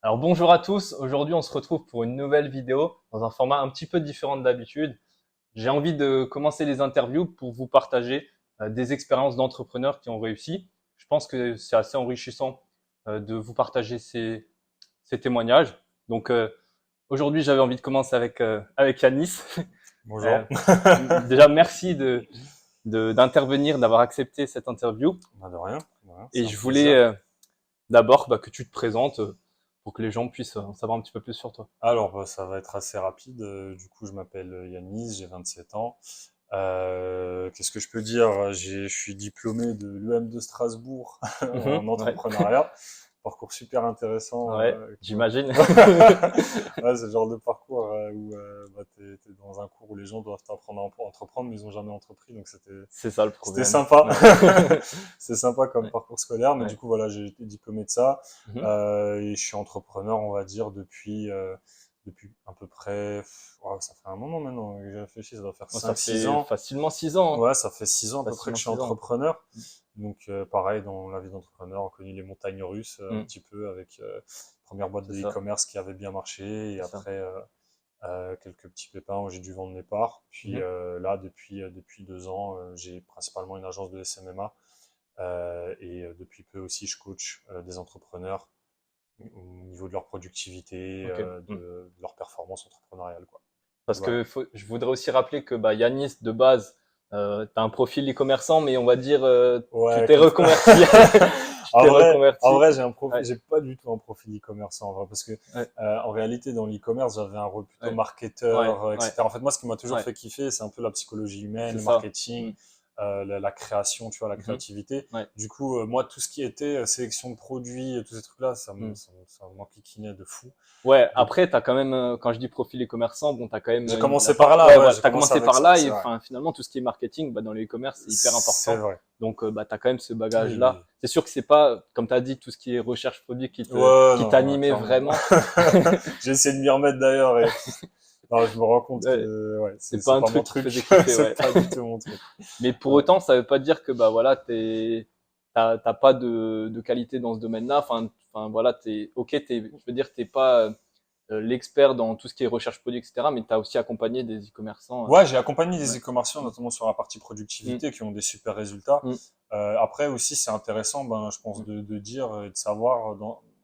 Alors bonjour à tous, aujourd'hui on se retrouve pour une nouvelle vidéo dans un format un petit peu différent de d'habitude. J'ai envie de commencer les interviews pour vous partager des expériences d'entrepreneurs qui ont réussi. Je pense que c'est assez enrichissant de vous partager ces témoignages. Donc aujourd'hui j'avais envie de commencer avec Yanis. Bonjour. Euh, Déjà merci d'intervenir, d'avoir accepté cette interview. Bah, de rien, Et c'est un je voulais plaisir. d'abord que tu te présentes pour que les gens puissent en savoir un petit peu plus sur toi. Alors, bah, ça va être assez rapide. Du coup, je m'appelle Yanis, j'ai 27 ans. Qu'est-ce que je peux dire? Je suis diplômé de l'UM de Strasbourg en Ouais. entrepreneuriat. Parcours super intéressant. Ouais, j'imagine. Ouais, c'est le genre de parcours où bah, t'es dans un cours où les gens doivent apprendre à entreprendre, mais ils ont jamais entrepris, donc C'est ça le c'était problème. sympa. Ouais. C'est sympa comme Ouais. parcours scolaire, mais du Ouais. coup voilà, j'ai été diplômé de ça Mhm. et je suis entrepreneur, on va dire depuis à peu près, ouais, ça fait un moment maintenant que j'ai réfléchi, ça doit faire Bon, ça 5 6 fait ans. facilement 6 ans. Hein. Ouais, ça fait 6 ans à peu près que Facilement je suis 6 ans. entrepreneur. Donc pareil, dans la vie d'entrepreneur, on connaît les montagnes russes un Mm. petit peu avec première boîte C'est de ça. e-commerce qui avait bien marché et C'est ça. après quelques petits pépins où j'ai dû vendre mes parts. Puis Mhm. là, depuis 2 ans, j'ai principalement une agence de SMMA et depuis peu aussi, je coach des entrepreneurs au niveau de leur productivité, Ok. Mm. de leur performance entrepreneuriale, quoi. Parce Voilà. que je voudrais aussi rappeler que Yanis, de base, tu as un profil e-commerçant, mais on va dire, tu Ouais, t'es reconverti. Tu t'es en reconverti. vrai, Ouais. j'ai pas du tout un profil e-commerçant, en vrai, parce que Ouais. en réalité, dans l'e-commerce, j'avais un rôle plutôt Ouais. Ouais. marketeur, Ouais. etc. En fait, moi, ce qui m'a toujours Ouais. fait kiffer, c'est un peu la psychologie humaine, C'est le ça. marketing, Mm. la création, tu vois, la Mhm. créativité. Ouais. Du coup, moi, tout ce qui était sélection de produits, tous ces trucs-là, Mm. ça m'enquiquinait de fou. Ouais, Donc, après, t'as quand même, quand je dis profil e-commerçant, bon, t'as quand même j'ai la commencé par part, là, ouais, ouais, voilà, j'ai t'as commencé commencé avec par ça, là c'est et vrai. enfin, finalement, tout ce qui est marketing, dans le e-commerce, c'est hyper C'est important. vrai. Donc, t'as quand même ce Oui, oui. bagage-là. C'est sûr que c'est pas, comme t'as dit, tout ce qui est recherche produit Ouais, qui non, non, t'animait clairement. vraiment. J'ai essayé de m'y remettre d'ailleurs et non, je me rends compte Ouais, que ouais, c'est pas c'est un pas mon truc qui te truc. faisait kiffer, ouais. C'est pas du tout mon truc. Mais pour Ouais. autant, ça veut pas dire que, voilà, t'as pas de qualité dans ce domaine-là. Voilà, je veux dire, t'es pas, l'expert dans tout ce qui est recherche produit, etc. Mais tu as aussi accompagné des e-commerçants. Ouais, j'ai accompagné des Ouais. e-commerçants, Mm, notamment sur la partie mm, productivité, qui ont des super résultats. mm, Après aussi, c'est intéressant, ben, je pense, mm, de dire et de savoir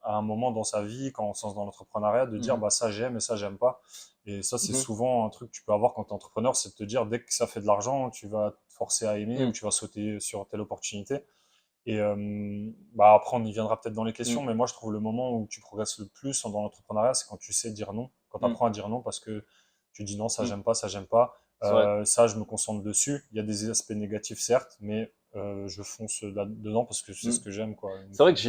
à un moment dans sa vie, quand on se lance dans l'entrepreneuriat, de dire mhm, bah ça j'aime et ça j'aime pas. Et ça, c'est mhm, souvent un truc que tu peux avoir quand tu es entrepreneur, c'est de te dire dès que ça fait de l'argent, tu vas te forcer à aimer ou mm, tu vas sauter sur telle opportunité. Et bah après, on y viendra peut-être dans les mm, questions, mais moi, je trouve le moment où tu progresses le plus dans l'entrepreneuriat, c'est quand tu sais dire non, quand tu mm, apprends à dire non, parce que tu dis non, ça mm. j'aime pas, ça j'aime pas, C'est vrai. ça je me concentre dessus. Il y a des aspects négatifs, certes, mais je fonce dedans parce que c'est Mm. ce que j'aime, quoi. C'est Donc, vrai que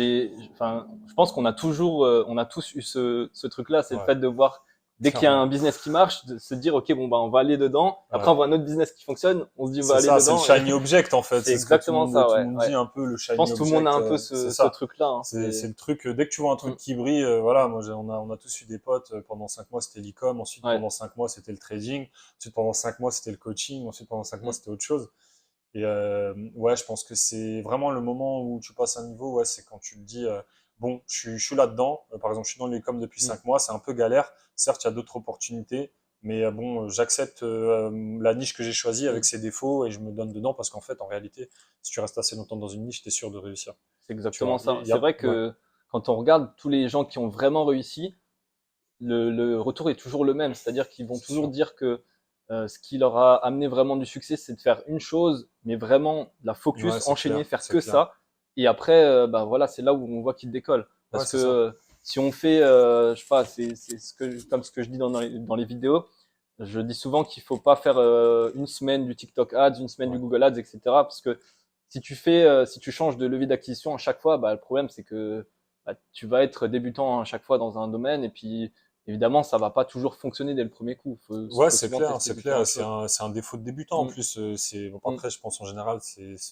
je pense qu'on a toujours, on a tous eu ce truc-là, c'est le ouais, fait de voir, dès qu'il y a un clairement. business qui marche, de se dire, OK, bon, on va aller dedans. Après, Ouais. on voit un autre business qui fonctionne, on se dit, on va C'est aller ça, c'est le dedans. Et shiny object en fait. c'est C'est ce que exactement ça, tout le ouais, monde ouais. dit un peu, le Je pense shiny que tout le monde a object. un peu C'est ce ça. truc-là, hein. C'est le truc, dès que tu vois un Mm, truc qui brille, voilà, moi on a tous eu des potes, pendant 5 mois c'était l'e-com, ensuite ouais. pendant 5 mois c'était le trading, ensuite pendant 5 mois c'était le coaching, ensuite pendant 5 mois Mm, c'était autre chose. Et ouais, je pense que c'est vraiment le moment où tu passes un niveau, ouais, c'est quand tu te dis, bon, je suis là-dedans, par exemple je suis dans l'e-com depuis mm, 5 mois, c'est un peu galère, certes il y a d'autres opportunités, mais bon, j'accepte la niche que j'ai choisie avec mm. ses défauts et je me donne dedans parce qu'en fait, en réalité, si tu restes assez longtemps dans une niche, t'es sûr de réussir. C'est Tu exactement vois, ça. C'est vrai ouais. que quand on regarde tous les gens qui ont vraiment réussi, le retour est toujours le même. C'est-à-dire qu'ils vont C'est toujours sûr. dire que ce qui leur a amené vraiment du succès, c'est de faire une chose, mais vraiment la Ouais, focus, c'est enchaîner, clair, faire c'est que clair. ça. Et après, voilà, c'est là où on voit qu'ils décollent. Ouais, Parce que c'est ça. si on fait, je sais pas, c'est comme ce que je dis dans les vidéos. Je dis souvent qu'il faut pas faire une semaine du TikTok Ads, une semaine du Ouais. Google Ads, etc. Parce que si tu changes de levier d'acquisition à chaque fois, le problème c'est que tu vas être débutant à chaque fois dans un domaine et puis évidemment ça va pas toujours fonctionner dès le premier coup. Ouais, Faut souvent tester c'est clair. différentes choses. C'est un défaut de débutant en Mm, plus. Bon, mm. après, je pense en général,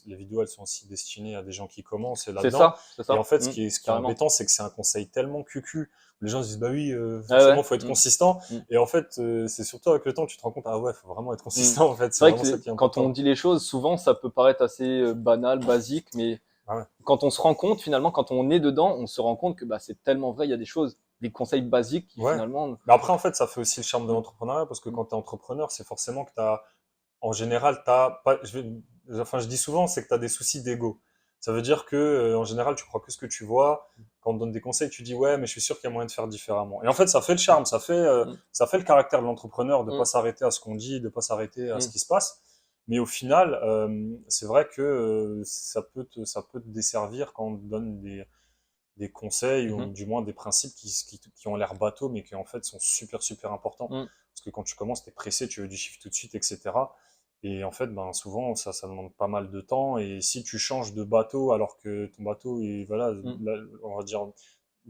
les vidéos, elles sont aussi destinées à des gens qui commencent et C'est là-dedans. ça, Et en fait, mm, ce qui est carrément. embêtant, c'est que c'est un conseil tellement cucu. Les gens se disent, bah oui, Ouais, forcément, ouais, faut être consistant. mm, Et en fait, c'est surtout avec le temps que tu te rends compte, ah ouais, faut vraiment être mm. consistant, en fait. C'est C'est vrai vraiment que ça qui est quand on important. dit les choses, souvent ça peut paraître assez banal, basique, mais Ah ouais. quand on se rend compte finalement, quand on est dedans, on se rend compte que c'est tellement vrai. Il y a des choses. des conseils basiques qui Ouais. finalement. Mais après, en fait, ça fait aussi le charme de Mm, l'entrepreneuriat parce que mm, quand tu es entrepreneur, c'est forcément que tu as, en général, t'as pas, enfin, je dis souvent, c'est que tu as des soucis d'ego. Ça veut dire que, en général, tu crois que ce que tu vois. Quand on te donne des conseils, tu dis, ouais, mais je suis sûr qu'il y a moyen de faire différemment. Et en fait, ça fait le charme, mm, ça fait le caractère de l'entrepreneur de pas mm, s'arrêter à ce qu'on dit, de pas s'arrêter à ce mm, qui se passe. Mais au final, c'est vrai que ça peut te desservir quand on te donne des conseils ou mhm, du moins des principes qui ont l'air bateaux mais qui en fait sont super super importants. mm. Parce que quand tu commences, tu es pressé, tu veux du chiffre tout de suite, etc. Et en fait, ben, souvent, ça demande pas mal de temps. Et si tu changes de bateau alors que ton bateau, est, voilà, Mm, là, on va dire,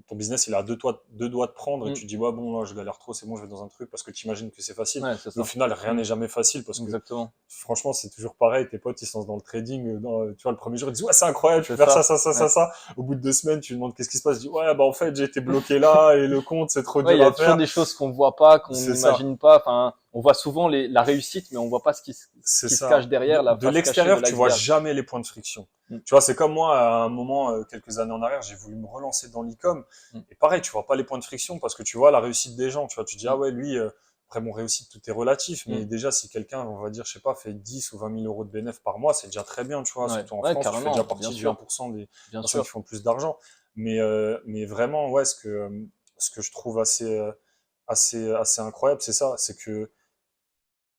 ton business, il a deux doigts de prendre et mm. tu dis, ouais, bon, là, je galère trop, c'est bon, je vais dans un truc parce que tu imagines que c'est facile. Ouais, c'est Mais au ça. final, rien Mm, n'est jamais facile parce que exactement. franchement, c'est toujours pareil. Tes potes, ils se lancent dans le trading. Tu vois, le premier jour, ils disent, ouais, c'est incroyable, tu peux C'est faire ça, ça. ça, ça, ça, Ouais. ça. Au bout de 2 semaines, tu lui demandes qu'est-ce qui se passe. Il dit, ouais, bah, en fait, j'ai été bloqué là et le compte, c'est trop Ouais, il dur y a à toujours faire. des choses qu'on voit pas, qu'on C'est ça. n'imagine pas. Enfin, on voit souvent la réussite, mais on voit pas ce C'est qui se cache ça. derrière, la De face cachée de l'extérieur, tu vois l'iceberg. jamais les points de friction. Mm, Tu vois, c'est comme moi, à un moment, quelques années en arrière, j'ai voulu me relancer dans l'e-com. mm, Et pareil, tu vois pas les points de friction parce que tu vois la réussite des gens. Tu vois, tu dis, ah mm, ouais, lui, après mon réussite, tout est relatif. Mais mm. déjà, si quelqu'un, on va dire, je sais pas, fait 10 ou 20 000 euros de bénéfice par mois, c'est déjà très bien, tu vois. Ouais, Surtout en ouais, France, tu fais déjà carrément, bien partie du sûr, 1% des bien personnes qui sûr. font le plus d'argent. Mais vraiment, ouais, ce que je trouve assez incroyable, c'est ça. C'est que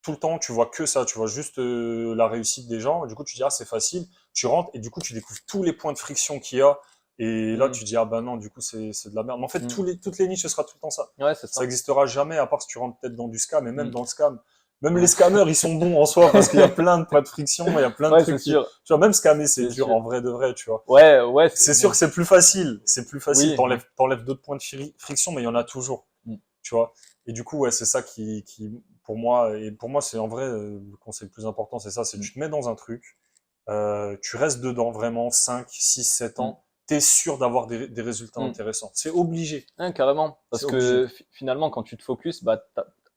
tout le temps, tu vois que ça, tu vois juste la réussite des gens, et du coup, tu dis, ah, c'est facile, tu rentres, et du coup, tu découvres tous les points de friction qu'il y a, et là, Mm, tu dis, ah ben non, du coup, c'est de la merde. Mais en fait, mm. toutes les niches, ce sera tout le temps ça. Ouais, c'est Ça ça. existera jamais, à part si tu rentres peut-être dans du scam, et même Mm, dans le scam, même les ouais. scammers, ils sont bons en soi, parce qu'il y a plein de points de friction, il y a plein de Ouais, c'est trucs qui, sûr, tu vois, même scammer, c'est c'est dur, sûr. en vrai de vrai, tu vois. Ouais, ouais, C'est sûr bon, que c'est plus facile, oui, oui. t'enlèves d'autres points de friction, mais il y en a toujours, Mm, tu vois. Et du coup, ouais, c'est ça pour moi, c'est en vrai, le conseil le plus important, c'est ça, c'est mm, tu te mets dans un truc, tu restes dedans vraiment 5 6 sept mm, ans, t'es sûr d'avoir des résultats mm. intéressants. C'est obligé, Ouais, carrément. c'est Parce obligé. que finalement, quand tu te focuses, bah,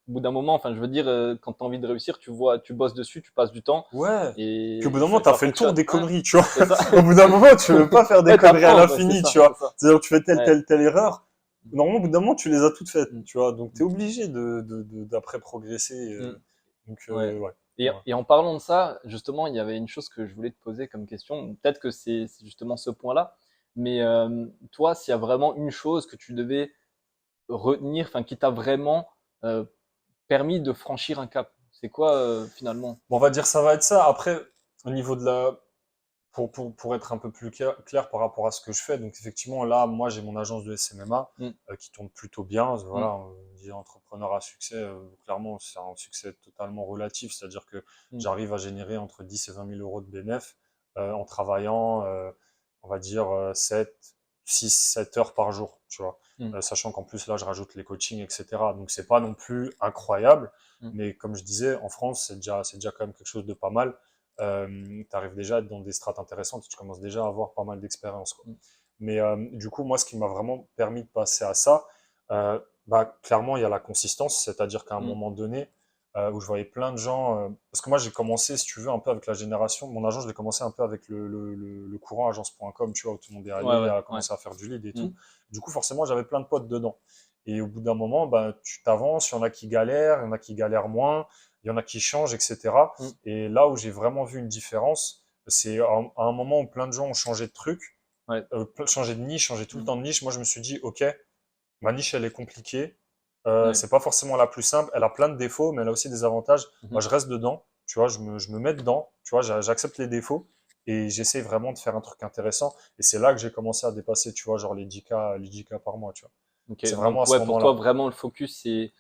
au bout d'un moment, enfin, je veux dire, quand tu as envie de réussir, tu bosses dessus, tu passes du temps Ouais. Puis au bout et d'un moment, t'as ça fait le tour fonctionne. des Ouais, conneries, tu vois. c'est ça. Au bout d'un moment, tu veux pas faire des Ouais, conneries à t'apprends, ouais, l'infini, tu c'est vois. ça. C'est-à-dire, tu fais Ouais. telle erreur. Normalement, au bout d'un moment, tu les as toutes faites, Mm, tu vois. Donc, t'es mm, obligé d'après progresser. mm. Donc, Ouais. ouais. Et, Ouais. et en parlant de ça, justement, il y avait une chose que je voulais te poser comme question. Peut-être que c'est justement ce point-là. Mais toi, s'il y a vraiment une chose que tu devais retenir, enfin, qui t'a vraiment euh, permis de franchir un cap, c'est quoi finalement? Bon, on va dire ça va être ça. Après, au niveau de la, pour être un peu plus clair par rapport à ce que je fais, donc effectivement, là, moi, j'ai mon agence de SMMA Mm, qui tourne plutôt bien. mm, Voilà, on dit entrepreneur à succès, clairement, c'est un succès totalement relatif, c'est-à-dire que mm, j'arrive à générer entre 10 et 20 000 euros de bénéfices en travaillant, on va dire, 7, 6, 7 heures par jour, tu vois. mm, Sachant qu'en plus, là, je rajoute les coachings, etc. Donc, c'est pas non plus incroyable, mm. mais comme je disais, en France, c'est déjà quand même quelque chose de pas mal. Tu arrives déjà à être dans des strates intéressantes, tu commences déjà à avoir pas mal d'expérience, quoi. Mm. Mais du coup, moi, ce qui m'a vraiment permis de passer à ça, bah, clairement, il y a la consistance, c'est-à-dire qu'à un Mm. moment donné, où je voyais plein de gens, parce que moi, j'ai commencé, si tu veux, un peu avec la génération, mon agence, je l'ai commencé un peu avec le courant agence.com, tu vois, où tout le monde est Ouais, allé, ouais, à ouais. commencer à faire du lead et Mm. tout. Du coup, forcément, j'avais plein de potes dedans. Et au bout d'un moment, bah, tu t'avances, il y en a qui galèrent, il y en a qui galèrent moins, il y en a qui changent, etc. Mm. Et là où j'ai vraiment vu une différence, c'est à un moment où plein de gens ont changé de truc, Ouais. changé de niche, changé tout le Mm. temps de niche. Moi, je me suis dit, ok, ma niche, elle est compliquée. Ouais. C'est pas forcément la plus simple. Elle a plein de défauts, mais elle a aussi des avantages. Mhm. Moi, je reste dedans. Tu vois, je me mets dedans. Tu vois, j'accepte les défauts et j'essaie vraiment de faire un truc intéressant. Et c'est là que j'ai commencé à dépasser, tu vois, genre les 10K par mois, tu vois. Ok, C'est vraiment à donc ce ouais, pour toi moment-là. vraiment le focus, c'est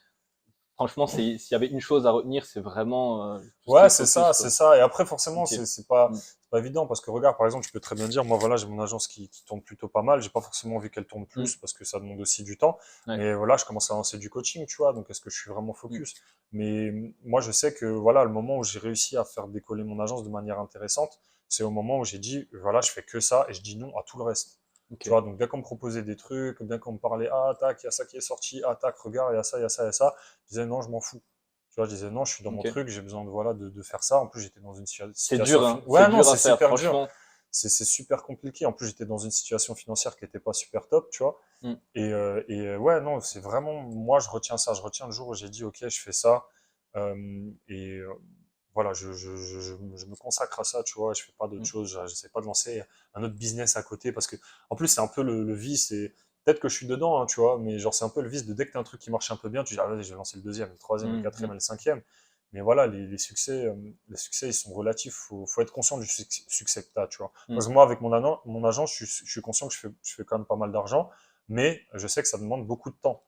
franchement, s'il y avait une chose à retenir, c'est vraiment tout ce qui Ouais, est focus, c'est quoi. ça. Et après, forcément, Ok. c'est Mm. pas évident parce que regarde, par exemple, tu peux très bien dire, moi, voilà, j'ai mon agence qui tourne plutôt pas mal. J'ai pas forcément envie qu'elle tourne Mm. plus parce que ça demande aussi du temps. Ouais. Mais voilà, je commence à lancer du coaching, tu vois. Donc, est-ce que je suis vraiment Mm. focus? Mais moi, je sais que voilà, le moment où j'ai réussi à faire décoller mon agence de manière intéressante, c'est au moment où j'ai dit, voilà, je fais que ça et je dis non à tout le reste. Ok. Tu vois, donc dès qu'on me proposait des trucs, dès qu'on me parlait, ah, tac, il y a ça qui est sorti, ah, tac, regarde, il y a ça, il y a ça, il y a ça, je disais non, je m'en fous. Tu vois, je disais non, je suis dans mon Ok. truc, j'ai besoin de, voilà, de faire ça. En plus, j'étais dans une C'est situation. dur, hein. C'est Ouais, non, dur à c'est faire, super dur. franchement. c'est super compliqué. En plus, j'étais dans une situation financière qui était pas super top, tu vois. Mm. Ouais, non, c'est vraiment, moi, je retiens ça. Je retiens le jour où j'ai dit, OK, je fais ça. Et voilà, je me consacre à ça, tu vois. Je fais pas d'autres Mm. choses. J'essaie pas de lancer un autre business à côté parce que, en plus, c'est un peu le vice. Et peut-être que je suis dedans, hein, tu vois, mais genre, c'est un peu le vice de dès que t'as un truc qui marche un peu bien, tu dis, ah, vas-y, je vais lancer le deuxième, le troisième, le Mm. quatrième Mm. et le cinquième. Mais voilà, les succès, ils sont relatifs. Faut être conscient du succès que tu as, tu vois. Mm. Parce que moi, avec mon agent, je suis conscient que je fais quand même pas mal d'argent, mais je sais que ça demande beaucoup de temps.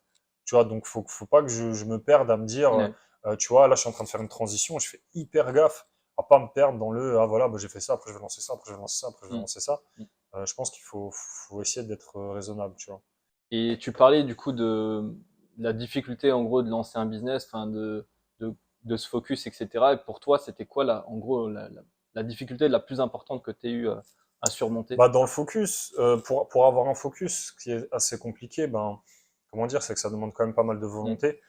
Tu vois, donc faut pas que je me perde à me dire, Ouais. tu vois, là, je suis en train de faire une transition, et je fais hyper gaffe à pas me perdre dans ah voilà, bah, j'ai fait ça, après je vais lancer ça, après je vais lancer ça, après je vais Mm. lancer ça. Mm. Je pense qu'il faut essayer d'être raisonnable, tu vois. Et tu parlais du coup de la difficulté en gros de lancer un business, enfin de, de se focus, etc. Et pour toi, c'était quoi en gros la difficulté la plus importante que tu as eu à surmonter? Bah, dans le focus, pour avoir un focus, ce qui est assez compliqué, ben, comment dire, c'est que ça demande quand même pas mal de Mm. volonté.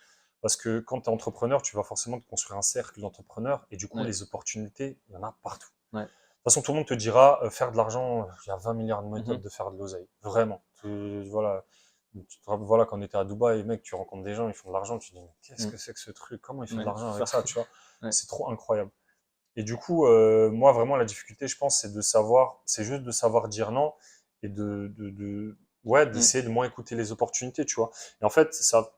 Parce que quand tu es entrepreneur, tu vas forcément te construire un cercle d'entrepreneurs et du coup, Ouais, les opportunités, il y en a partout. ouais. De toute façon, tout le monde te dira, faire de l'argent, il y a 20 milliards de méthodes Mhm. de faire de l'oseille. Vraiment. Voilà. Voilà, quand on était à Dubaï, mec, tu rencontres des gens, ils font de l'argent, tu te dis, mais qu'est-ce Mm. que c'est que ce truc? Comment ils font de Ouais, l'argent c'est avec ça. ça, tu vois? Ouais. C'est trop incroyable. Et du coup, moi, vraiment, la difficulté, je pense, c'est juste de savoir dire non et ouais, Mm. d'essayer de moins écouter les opportunités, tu vois. Et en fait, ça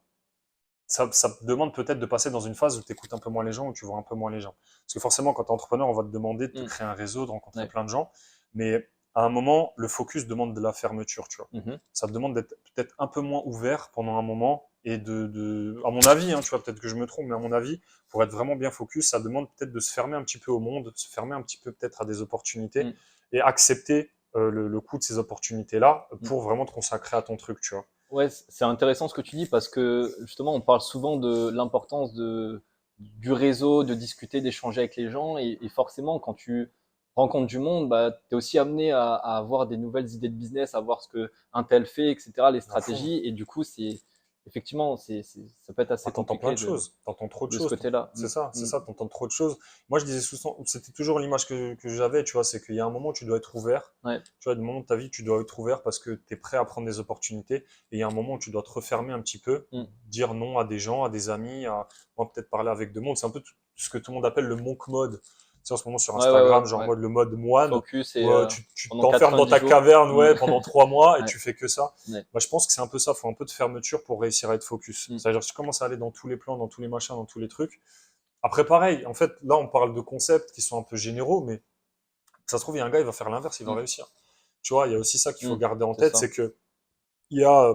demande peut-être de passer dans une phase où tu écoutes un peu moins les gens, où tu vois un peu moins les gens. Parce que forcément, quand tu es entrepreneur, on va te demander de te Mm. créer un réseau, de rencontrer Ouais. plein de gens. Mais à un moment, le focus demande de la fermeture, tu vois. Mhm. Ça te demande d'être peut-être un peu moins ouvert pendant un moment et à mon avis, hein, tu vois, peut-être que je me trompe, mais à mon avis, pour être vraiment bien focus, ça demande peut-être de se fermer un petit peu au monde, se fermer un petit peu peut-être à des opportunités Mm. et accepter le coût de ces opportunités-là Mm. pour vraiment te consacrer à ton truc, tu vois. Ouais, c'est intéressant ce que tu dis parce que justement, on parle souvent de l'importance du réseau, de discuter, d'échanger avec les gens. Et forcément, quand tu rencontres du monde, bah, tu es aussi amené à avoir des nouvelles idées de business, à voir ce que un tel fait, etc., les À fond. stratégies. Et du coup, effectivement, ça peut être assez Ah, t'entends plein compliqué de choses, t'entends trop de de ce choses. côté-là. C'est ça, c'est Mm. ça, t'entends trop de choses. Moi, je disais souvent, c'était toujours l'image que j'avais, tu vois, c'est qu'il y a un moment où tu dois être ouvert. Ouais. Tu vois, du moment de ta vie, tu dois être ouvert parce que tu es prêt à prendre des opportunités. Et il y a un moment où tu dois te refermer un petit peu, Mm. dire non à des gens, à des amis, moi, peut-être parler avec deux mondes. C'est un peu ce que tout le monde appelle le monk mode. Tu sais, en ce moment sur Ouais, ouais, ouais, Instagram, genre ouais. le mode moine, Focus et où tu pendant t'enfermes dans 90 ta jours. caverne, Mm. ouais, pendant 3 mois et Ouais, tu fais que ça. ouais. Moi, je pense que c'est un peu ça. Il faut un peu de fermeture pour réussir à être focus. Mm. C'est-à-dire, je commence à aller dans tous les plans, dans tous les machins, dans tous les trucs. Après, pareil, en fait, là, on parle de concepts qui sont un peu généraux, mais ça se trouve, il y a un gars, il va faire l'inverse, il va Mm. réussir. Tu vois, il y a aussi ça qu'il faut Mm. garder en C'est tête, ça. c'est que il y a,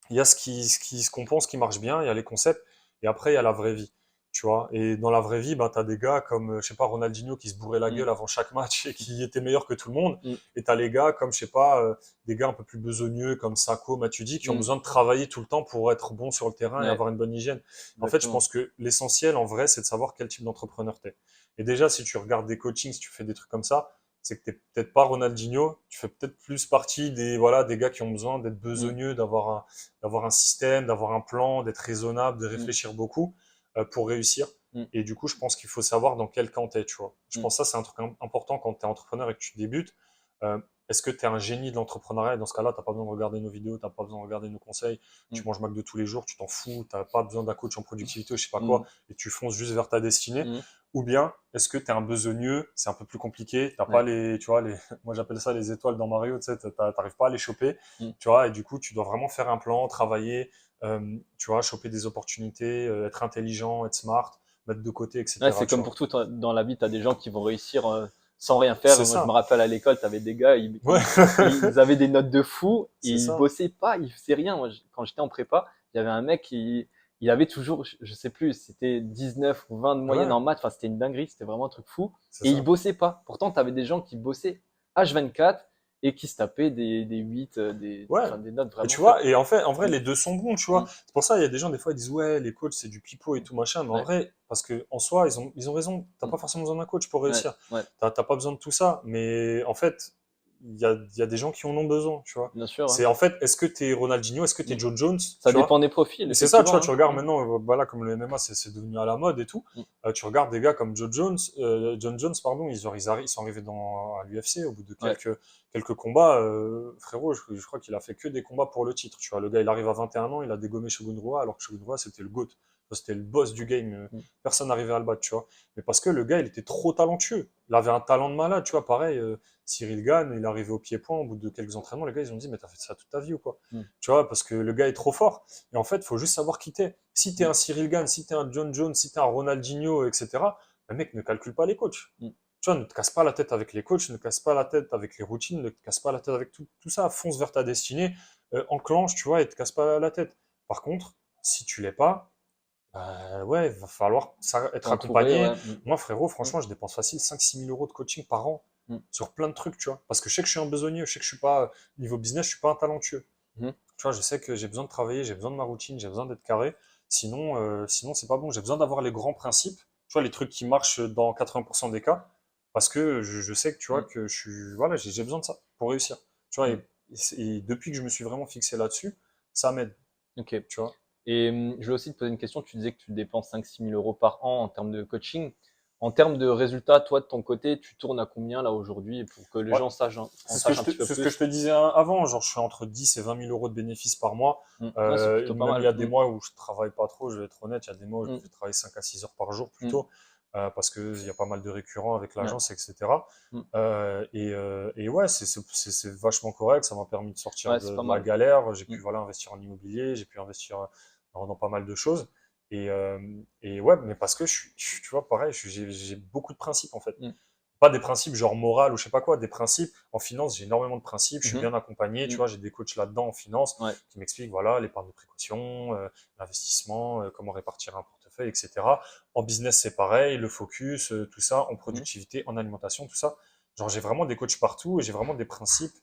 il y a ce qu'on pense qui marche bien, il y a les concepts, et après, il y a la vraie vie. Tu vois, et dans la vraie vie, ben, tu as des gars comme, je sais pas, Ronaldinho qui se bourrait la Mm. gueule avant chaque match et qui était meilleur que tout le monde. Mm. Et tu as les gars comme, je sais pas, des gars un peu plus besogneux comme Sako, Matuidi, qui ont Mm. besoin de travailler tout le temps pour être bon sur le terrain et Ouais, avoir une bonne hygiène. En fait, je exactement. pense que l'essentiel, en vrai, c'est de savoir quel type d'entrepreneur tu es. Et déjà, si tu regardes des coachings, si tu fais des trucs comme ça, c'est que t'es peut-être pas Ronaldinho, tu fais peut-être plus partie voilà, des gars qui ont besoin d'être Mm. besogneux, d'avoir un système, d'avoir un plan, d'être raisonnable, de Mm. réfléchir beaucoup pour réussir. Mm. Et du coup, je pense qu'il faut savoir dans quel camp t'es, tu vois. Je Mm. pense que ça, c'est un truc important quand tu es entrepreneur et que tu débutes. Euh, Est-ce que tu es un génie de l'entrepreneuriat? Et dans ce cas-là, tu pas besoin de regarder nos vidéos, tu pas besoin de regarder nos conseils. Mm. Tu manges McDo tous les jours, tu t'en fous, tu pas besoin d'un coach en productivité ou je sais pas quoi, Mm. et tu fonces juste vers ta destinée. Mm. Ou bien, est-ce que tu es un besogneux? C'est un peu plus compliqué. T'as pas Ouais. les, tu vois, moi j'appelle ça les étoiles dans Mario, tu sais, t'arrives pas à les choper, Mm. tu vois, et du coup, tu dois vraiment faire un plan, travailler, tu vois, choper des opportunités, être intelligent, être smart, mettre de côté, Ouais, etc. c'est Tu comme vois. pour tout dans la vie, tu as des gens qui vont réussir sans rien faire. C'est Moi, je me ça. rappelle à l'école, tu avais des gars, Ouais. ils avaient des notes de fou et C'est ils ça. bossaient pas, ils faisaient rien. Moi, quand j'étais en prépa, il y avait un mec il avait toujours, je sais plus, c'était 19 ou 20 de moyenne Ouais, en maths. Enfin, c'était une dinguerie, c'était vraiment un truc fou. c'est Et il ça. bossait pas. Pourtant, tu avais des gens qui bossaient H24 et qui se tapaient des 8, Ouais. enfin, des notes Et tu vraiment top. vois, et en fait, en vrai, Mm. les deux sont bons, tu vois. Mm. C'est pour ça, il y a des gens, des fois, ils disent, ouais, les coachs, c'est du pipeau et tout machin. Mais en Ouais. vrai, parce que en soi, ils ont raison. T'as Mm. pas forcément besoin d'un coach pour Ouais. réussir. Ouais. T'as pas besoin de tout ça. Mais en fait, il y a des gens qui en ont besoin, tu vois. Bien sûr, hein. C'est en fait, est-ce que t'es Ronaldinho, est-ce que t'es Mm. John Jones, Ça tu vois? dépend des profils, C'est ça, tu effectivement, vois, hein. tu regardes maintenant, voilà, comme le MMA, c'est devenu à la mode et tout. Mm. Tu regardes des gars comme John Jones, pardon, ils sont arrivés à l'UFC au bout de Ouais. quelques combats. Frérot, je crois qu'il a fait que des combats pour le titre, tu vois. Le gars, il arrive à 21 ans, il a dégommé Shogun Rua, alors que Shogun Rua, c'était le GOAT. C'était le boss du game. Mm. Personne n'arrivait à le battre, tu vois. Mais parce que le gars, il était trop talentueux. Il avait un talent de malade, tu vois. Pareil, Cyril Gane, il est arrivé au pied-point au bout de quelques entraînements. Les gars, ils ont dit, mais t'as fait ça toute ta vie ou quoi? Mm. Tu vois, parce que le gars est trop fort. Et en fait, il faut juste savoir qui t'es. Si t'es Mm. un Cyril Gane, si t'es un John Jones, si t'es un Ronaldinho, etc., le mec ne calcule pas les coachs. Mm. Tu vois, ne te casse pas la tête avec les coachs, ne te casse pas la tête avec les routines, ne te casse pas la tête avec tout ça. Fonce vers ta destinée, enclenche, tu vois, et te casse pas la tête. Par contre, si tu l'es pas, ouais, il va falloir être T'entourer, accompagné. ouais. Mm. Moi, frérot, Mm. franchement, je dépense facile 5 6 000 € de coaching par an Mm. sur plein de trucs, tu vois. Parce que je sais que je suis un besogneux, je sais que je suis pas, niveau business, je suis pas un talentueux. Mhm. Tu vois, je sais que j'ai besoin de travailler, j'ai besoin de ma routine, j'ai besoin d'être carré. Sinon c'est pas bon. J'ai besoin d'avoir les grands principes, tu vois, les trucs qui marchent dans 80% des cas, parce que je sais que tu vois Mm. que voilà, j'ai besoin de ça pour réussir. Tu vois, Mm. et depuis que je me suis vraiment fixé là-dessus, ça m'aide, Ok. tu vois. Et je vais aussi te poser une question. Tu disais que tu dépenses 5 000 à 6 000 € par an en termes de coaching. En termes de résultats, toi, de ton côté, tu tournes à combien là aujourd'hui pour que les Ouais. gens en sachent un petit peu C'est ce que je plus? te disais avant, genre je fais entre 10 et 20 000 € de bénéfices par mois. Mm. Ouais, c'est plutôt pas Même il y mal. a des Mm. mois où je travaille pas trop, je vais être honnête, il y a des mois où je Mm. vais travailler 5 à 6 heures par jour Mm. plutôt, parce qu'il y a pas mal de récurrents avec Ouais. l'agence, etc. Mm. Et ouais, c'est vachement correct, ça m'a permis de sortir Ouais, c'est pas de la mal. galère, j'ai Mm. pu voilà, investir en immobilier, j'ai pu investir dans pas mal de choses. Et ouais, mais parce que tu vois, pareil, j'ai beaucoup de principes en fait. Mm. Pas des principes genre moral ou je sais pas quoi, des principes. En finance, j'ai énormément de principes, je suis Mhm. bien accompagné, tu Mm. vois, j'ai des coachs là-dedans en finance Ouais. qui m'expliquent, voilà, l'épargne de précaution, l'investissement, comment répartir un portefeuille, etc. En business, c'est pareil, le focus, tout ça, en Mhm. productivité, en alimentation, tout ça. Genre, j'ai vraiment des coachs partout et j'ai vraiment des principes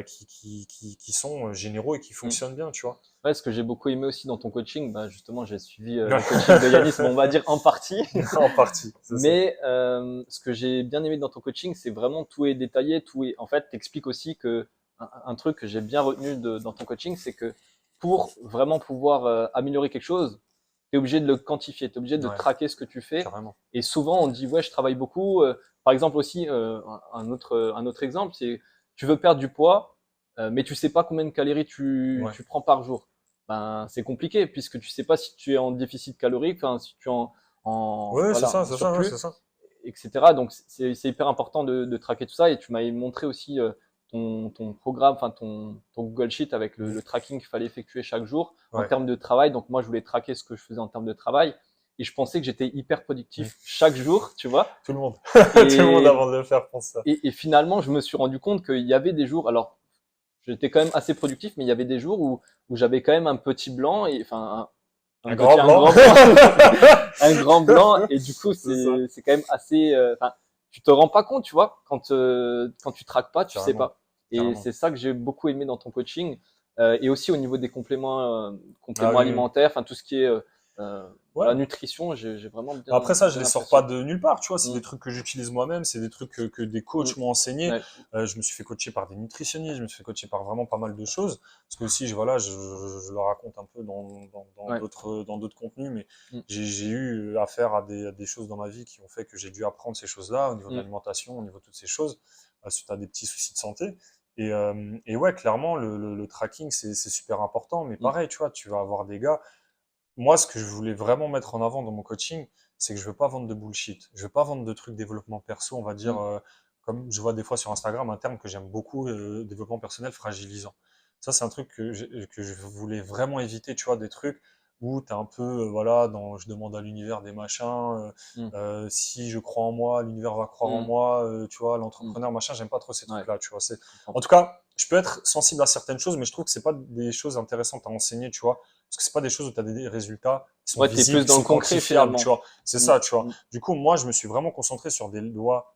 qui sont généraux et qui Mm. fonctionnent bien, tu vois. Ouais, ce que j'ai beaucoup aimé aussi dans ton coaching, bah justement, j'ai suivi le coaching de Yanis, bon, on va dire en partie. En partie, c'est ça. Mais ce que j'ai bien aimé dans ton coaching, c'est vraiment tout est détaillé, tout est. En fait, t'expliques aussi que un truc que j'ai bien retenu dans ton coaching, c'est que pour vraiment pouvoir améliorer quelque chose, t'es obligé de le quantifier, t'es obligé de Ouais, traquer ce que tu fais. carrément. Et souvent, on dit ouais, je travaille beaucoup. Par exemple aussi, un autre exemple, c'est tu veux perdre du poids, mais tu sais pas combien de calories Ouais. tu prends par jour. Ben, c'est compliqué puisque tu sais pas si tu es en déficit calorique, enfin, si tu es Ouais, voilà, en c'est ça, ouais, surplus, c'est ça. etc. Donc c'est hyper important de traquer tout ça. Et tu m'avais montré aussi ton programme, enfin ton Google Sheet avec le tracking qu'il fallait effectuer chaque jour en Ouais. termes de travail. Donc moi, je voulais traquer ce que je faisais en termes de travail. Et je pensais que j'étais hyper Mm. productif chaque jour, tu vois. Tout le monde. Tout le monde Et, avant de le faire pense ça. et finalement, je me suis rendu compte qu'il y avait des jours, alors j'étais quand même assez productif, mais il y avait des jours où j'avais quand même un petit blanc, et enfin Un grand un blanc. grand blanc, un grand blanc, et du coup C'est ça, c'est quand même assez, enfin tu te rends pas compte, tu vois, quand tu traques pas, tu sais carrément, pas. Et carrément. c'est ça que j'ai beaucoup aimé dans ton coaching, et aussi au niveau des Ah compléments oui, oui. alimentaires, enfin tout ce qui est Ouais. voilà, nutrition, j'ai vraiment Après ça, je bien les sors pas apprécié. de nulle part, tu vois, c'est Mm, des trucs que j'utilise moi-même, c'est des trucs que des mm, coachs m'ont enseigné. ouais, Je me suis fait coacher par des nutritionnistes, je me suis fait coacher par vraiment pas mal de choses. Parce que aussi, voilà, je le raconte un peu ouais, dans d'autres contenus, mais mm, j'ai eu affaire à des choses dans ma vie qui ont fait que j'ai dû apprendre ces choses-là, au niveau de mm, l'alimentation, au niveau de toutes ces choses, suite à des petits soucis de santé. Et ouais, clairement, le tracking, c'est super important. Mais mm, pareil, tu vois, tu vas avoir des gars. Moi, ce que je voulais vraiment mettre en avant dans mon coaching, c'est que je veux pas vendre de bullshit. Je veux pas vendre de trucs développement perso, on va dire, mm, comme je vois des fois sur Instagram, un terme que j'aime beaucoup, développement personnel fragilisant. Ça, c'est un truc que je voulais vraiment éviter, tu vois, des trucs où tu es un peu, voilà, dans je demande à l'univers des machins, mm, si je crois en moi, l'univers va croire en mm, moi, tu vois, mm. l'entrepreneur, machin, j'aime pas trop ces Ouais, trucs-là, tu vois. je comprends. En tout cas, je peux être sensible à certaines choses, mais je trouve que c'est pas des choses intéressantes à enseigner, tu vois. Parce que c'est pas des choses où tu as des résultats qui sont Ouais, t'es visibles, plus qui dans le sont concret quantifiables, tu finalement. vois. C'est Mm, ça, tu vois. mm, Du coup, moi, je me suis vraiment concentré sur des lois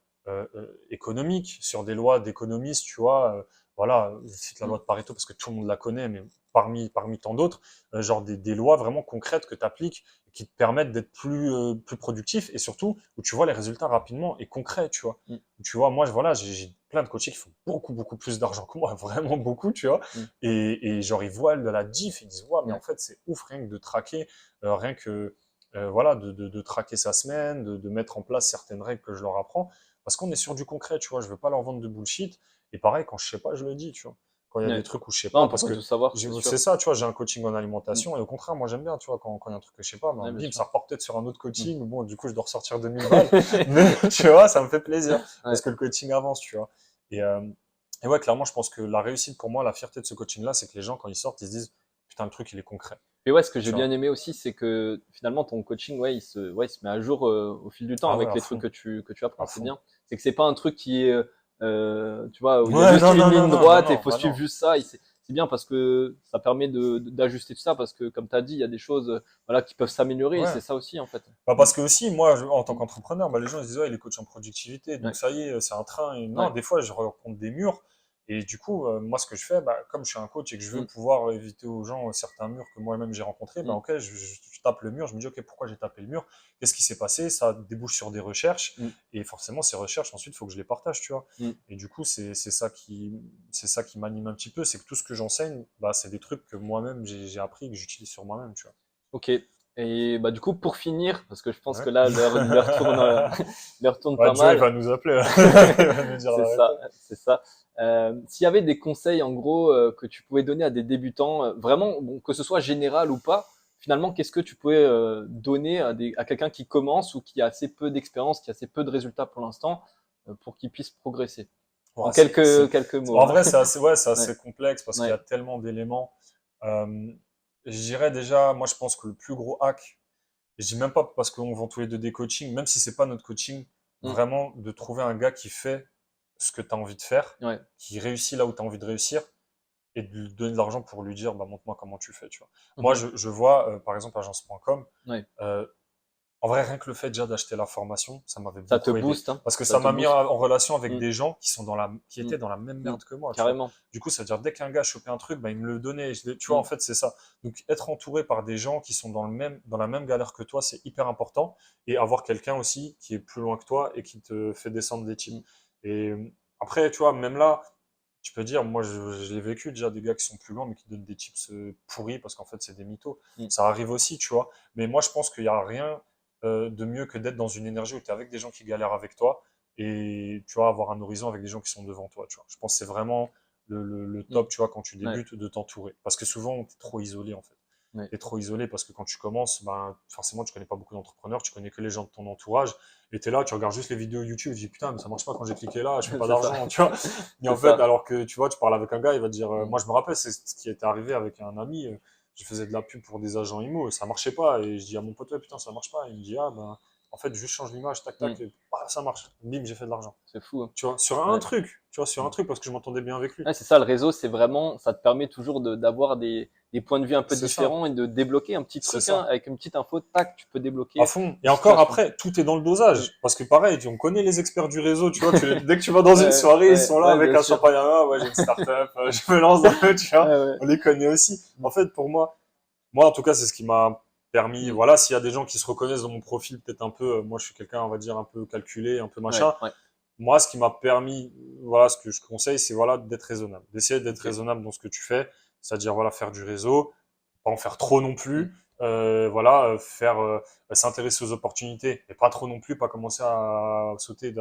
économiques, sur des lois d'économistes, tu vois. Voilà, je cite la mm. loi de Pareto parce que tout le monde la connaît, mais parmi tant d'autres, genre des lois vraiment concrètes que tu appliques, qui te permettent d'être plus productif et surtout où tu vois les résultats rapidement et concrets, tu vois. Mm. Tu vois, moi, voilà, j'ai plein de coachés qui font beaucoup plus d'argent que moi, vraiment beaucoup, tu vois. Et genre, ils voient de la diff, ils disent, ouais, mais en fait, c'est ouf, rien que de traquer, rien que, voilà, de traquer sa semaine, de mettre en place certaines règles que je leur apprends. Parce qu'on est sur du concret, tu vois. Je veux pas leur vendre de bullshit. Et pareil, quand je sais pas, je le dis, tu vois. Quand il y a des Ouais. trucs où je sais Non, pas, on peut parce pas que tout savoir, c'est c'est sûr. ça, tu vois, j'ai un coaching en Mm. alimentation, et au contraire, moi j'aime bien, tu vois, quand il y a un truc que je sais pas, ben, Ouais, bien bim, sûr. ça repart peut-être sur un autre Mm. coaching, bon, du coup, je dois ressortir 2000 balles, mais tu vois, ça me fait plaisir, Ouais. parce que le coaching avance, tu vois. Et, euh, et ouais, clairement, je pense que la réussite pour moi, la fierté de ce coaching-là, c'est que les gens, quand ils sortent, ils se disent, putain, le truc, il est concret, Et ouais, ce que j'ai tu bien vois. aimé aussi, c'est que finalement ton coaching, ouais, il se met à jour au fil du temps Ah ouais, avec à les trucs fond, que tu apprends. à C'est fond. bien. C'est que c'est pas un truc qui est, tu vois, où il y a Ouais, juste non, une non, non, ligne non, bah droite et il non, faut bah suivre non. juste ça. Et c'est bien parce que ça permet d'ajuster tout ça parce que comme tu as dit, il y a des choses, voilà, qui peuvent s'améliorer. Et Ouais. c'est ça aussi en fait. Bah Mm. parce que aussi, moi, en tant Mm. qu'entrepreneur, bah, les gens ils se disent, ouais, il est coach en productivité, donc Ouais, ça y est, c'est un train. Et non, ouais, des fois, je rencontre des murs. Et du coup, moi, ce que je fais, bah, comme je suis un coach et que je veux mm, pouvoir éviter aux gens certains murs que moi-même j'ai rencontrés, bah, mm, ok, je tape le mur, je me dis, ok, pourquoi j'ai tapé le mur? Qu'est-ce qui s'est passé? Ça débouche sur des recherches. mm, Et forcément, ces recherches, ensuite, il faut que je les partage, tu vois. mm. Et du coup, c'est ça qui m'anime un petit peu, c'est que tout ce que j'enseigne, bah, c'est des trucs que moi-même j'ai appris et que j'utilise sur moi-même, tu Ok. Et bah du coup pour finir, parce que je pense vois. que là l'heure tourne, l'heure tourne Ouais, pas Joe, il mal. va nous appeler, là. Il va nous dire C'est d'arrêter. ça, c'est ça. S'il y avait des conseils en gros que tu pouvais donner à des débutants, vraiment, bon, que ce soit général ou pas, finalement, qu'est-ce que tu pouvais donner à quelqu'un qui commence ou qui a assez peu d'expérience, qui a assez peu de résultats pour l'instant, pour qu'il puisse progresser? En Ouais, quelques mots, en hein. vrai, c'est assez, ouais, c'est Ouais, assez complexe parce qu'il y ouais, a tellement d'éléments. Je dirais déjà, moi, je pense que le plus gros hack, et je dis même pas parce qu'on vend tous les deux des coachings, même si c'est pas notre coaching, mm, vraiment de trouver un gars qui fait ce que tu as envie de faire, ouais, qui réussit là où tu as envie de réussir, et de lui donner de l'argent pour lui dire, bah, montre-moi comment tu fais, tu vois. Moi, mhm, je vois, par exemple, agence.com, ouais. en vrai, rien que le fait déjà d'acheter la formation, ça m'avait Ça te beaucoup aidé. booste, hein, Parce que ça ça te m'a mis booste. en relation avec Mm, des gens qui sont qui mm, étaient dans la même mm, merde que moi, tu vois. carrément. Du coup, ça veut dire dès qu'un gars chopait un truc, bah, il me le donnait. Tu vois, en Mm, fait, c'est ça. Donc, être entouré par des gens qui sont dans la même galère que toi, c'est hyper important. Et avoir quelqu'un aussi qui est plus loin que toi et qui te fait descendre des types. mm, Et après, tu vois, même là, tu peux dire, moi, je l'ai vécu déjà, des gars qui sont plus loin, mais qui donnent des tips pourris parce qu'en fait, c'est des mythos. mm. Ça arrive aussi, tu vois. Mais moi, je pense qu'il n'y a rien de mieux que d'être dans une énergie où tu es avec des gens qui galèrent avec toi et tu vas avoir un horizon avec des gens qui sont devant toi, tu vois. Je pense que c'est vraiment le Mm. top, tu vois, quand tu Ouais, débutes, de t'entourer. Parce que souvent, tu es trop isolé, en fait. ouais. Tu es trop isolé parce que quand tu commences, ben, forcément, tu connais pas beaucoup d'entrepreneurs, tu connais que les gens de ton entourage. Et tu es là, tu regardes juste les vidéos YouTube, tu dis putain, mais ça marche pas quand j'ai cliqué là, je fais pas C'est ça, d'argent, tu vois. Et c'est en fait, ça. alors que tu vois, tu parles avec un gars, il va te dire, Mm. moi je me rappelle, c'est ce qui était arrivé avec un ami, je faisais de la pub pour des agents IMO, et ça marchait pas. Et je dis à mon pote, ouais, putain, ça marche pas. Il me dit, ah ben, en fait, juste change l'image, tac, tac, Mm. et bah, ça marche. Bim, j'ai fait de l'argent. C'est fou, hein. Tu vois, sur un Ouais. truc, tu vois, sur Mm. un truc, parce que je m'entendais bien avec lui. Ouais, c'est ça, le réseau, c'est vraiment, ça te permet toujours d'avoir des points de vue un peu C'est ça, différents et de débloquer un petit c'est truc, hein, ça. avec une petite info, tac, tu peux À débloquer fond. Et une encore situation. après, tout est dans le Mm. dosage. Parce que pareil, on connaît les experts du réseau, tu vois, dès que tu vas dans une soirée, ils sont là Ouais, avec bien un sûr. champagne à main, ouais, j'ai une start-up, je me lance dans le, tu Ouais, vois, ouais. on les connaît aussi. Mm. En fait, pour moi, en tout cas, c'est ce qui m'a permis, Mm. voilà, s'il y a des gens qui se reconnaissent dans mon profil, peut-être un peu, moi, je suis quelqu'un, on va dire, un peu calculé, un peu Ouais, machin. ouais. Moi, ce qui m'a permis, voilà, ce que je conseille, c'est, voilà, d'être raisonnable. D'essayer d'être Ok. raisonnable dans ce que tu fais. C'est-à-dire, voilà, faire du réseau, pas en faire trop non Mm. plus. Voilà, s'intéresser aux opportunités, et pas trop non plus, pas commencer à sauter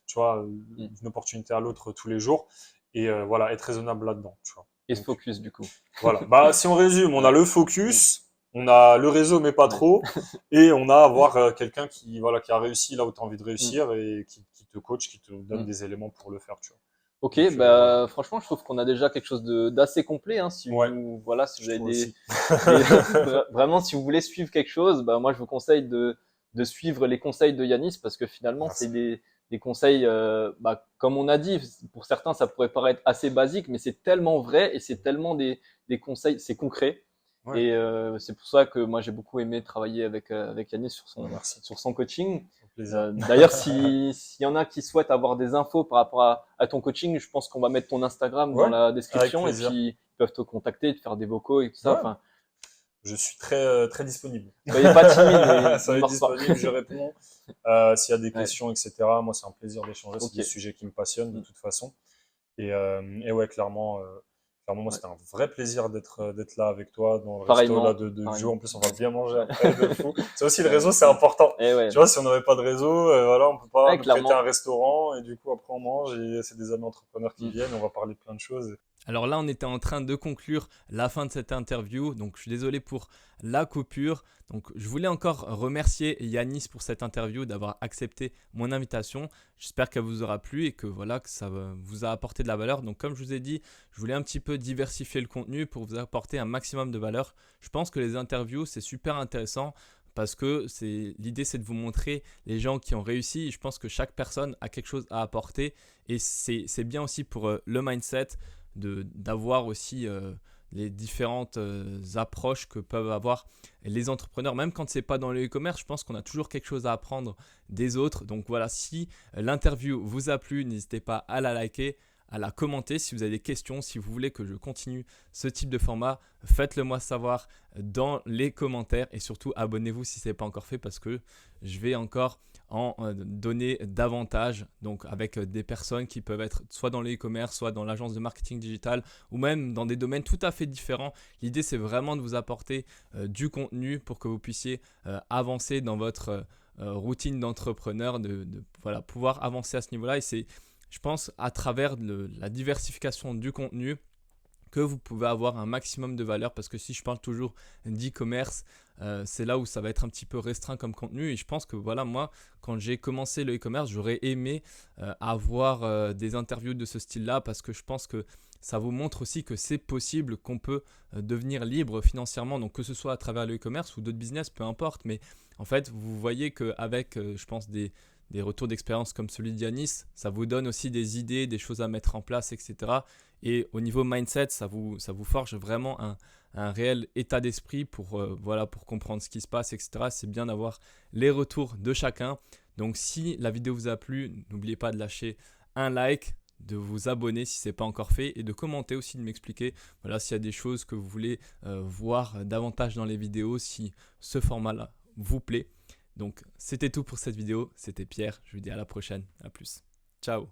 tu vois, Mm. d'une opportunité à l'autre tous les jours. Et voilà, être raisonnable là-dedans, tu vois. Et ce Donc, focus, du coup. voilà. Bah, si on résume, on a Ouais. le Mm. focus, on a le réseau, mais pas Ouais. trop, et on a avoir quelqu'un qui, voilà, qui a réussi là où tu as envie de Mm. réussir et qui te coach, qui te donne Mm. des éléments pour le faire, tu vois. Ok, Donc, voilà. bah franchement, je trouve qu'on a déjà quelque chose d'assez complet, hein. Si Ouais, vous voilà, si je vous avez trouve aussi. des vraiment si vous voulez suivre quelque chose, bah moi je vous conseille de suivre les conseils de Yanis parce que finalement c'est Merci. des conseils bah, comme on a dit, pour certains ça pourrait paraître assez basique, mais c'est tellement vrai et c'est tellement des conseils, c'est concret. Ouais, Et c'est pour ça que moi j'ai beaucoup aimé travailler avec Yanis bah, merci. sur son coaching. Au plaisir. D'ailleurs, s'il y en a qui souhaitent avoir des infos par rapport à ton coaching, je pense qu'on va mettre ton Instagram dans Ouais, la avec description et plaisir. puis ils peuvent te contacter, te faire des vocaux et tout ça. Ouais, Enfin, Je suis très disponible. Soyez pas timide et Ça ne va être mord pas. disponible, je réponds. S'il y a des Ouais, questions, etc. Moi, c'est un plaisir d'échanger. C'est ok. des sujets qui me passionnent de Mm. toute façon. Et ouais, clairement, moi, Ouais. c'était un vrai plaisir d'être là avec toi dans le resto là Pareillement, de Joe. pareillement. En plus, on va Ouais. bien manger Ouais. après, de fou. C'est aussi le Ouais, réseau, c'est ouais. important. Et ouais, Tu vois, si on n'avait pas de réseau, voilà, on peut pas ouais, nous prêter un clairement. restaurant et du coup après on mange et c'est des amis entrepreneurs qui Mm. viennent, on va parler plein de choses. Alors là, on était en train de conclure la fin de cette interview, donc je suis désolé pour la coupure. Donc je voulais encore remercier Yanis pour cette interview, d'avoir accepté mon invitation. J'espère qu'elle vous aura plu et que voilà, que ça vous a apporté de la valeur. Donc comme je vous ai dit, je voulais un petit peu diversifier le contenu pour vous apporter un maximum de valeur. Je pense que les interviews, c'est super intéressant parce que l'idée, c'est de vous montrer les gens qui ont réussi. Je pense que chaque personne a quelque chose à apporter et c'est bien aussi pour le mindset d'avoir aussi les différentes approches que peuvent avoir les entrepreneurs. Même quand ce n'est pas dans le e-commerce, je pense qu'on a toujours quelque chose à apprendre des autres. Donc voilà, si l'interview vous a plu, n'hésitez pas à la liker, à la commenter. Si vous avez des questions, si vous voulez que je continue ce type de format, faites-le moi savoir dans les commentaires et surtout abonnez-vous si ce n'est pas encore fait parce que je vais encore en donner davantage, donc avec des personnes qui peuvent être soit dans le e-commerce, soit dans l'agence de marketing digital ou même dans des domaines tout à fait différents. L'idée, c'est vraiment de vous apporter du contenu pour que vous puissiez avancer dans votre routine d'entrepreneur, voilà, pouvoir avancer à ce niveau-là. Et c'est, je pense, à travers la diversification du contenu que vous pouvez avoir un maximum de valeur parce que si je parle toujours d'e-commerce, c'est là où ça va être un petit peu restreint comme contenu et je pense que voilà, moi, quand j'ai commencé le e-commerce, j'aurais aimé avoir des interviews de ce style-là parce que je pense que ça vous montre aussi que c'est possible, qu'on peut devenir libre financièrement, donc que ce soit à travers le e-commerce ou d'autres business, peu importe, mais en fait, vous voyez qu'avec, je pense, des retours d'expérience comme celui d'Yanis, ça vous donne aussi des idées, des choses à mettre en place, etc. Et au niveau mindset, ça vous forge vraiment un réel état d'esprit pour, voilà, pour comprendre ce qui se passe, etc. C'est bien d'avoir les retours de chacun. Donc si la vidéo vous a plu, n'oubliez pas de lâcher un like, de vous abonner si ce n'est pas encore fait et de commenter aussi, de m'expliquer voilà, s'il y a des choses que vous voulez voir davantage dans les vidéos, si ce format-là vous plaît. Donc c'était tout pour cette vidéo, c'était Pierre, je vous dis à la prochaine, à plus. Ciao.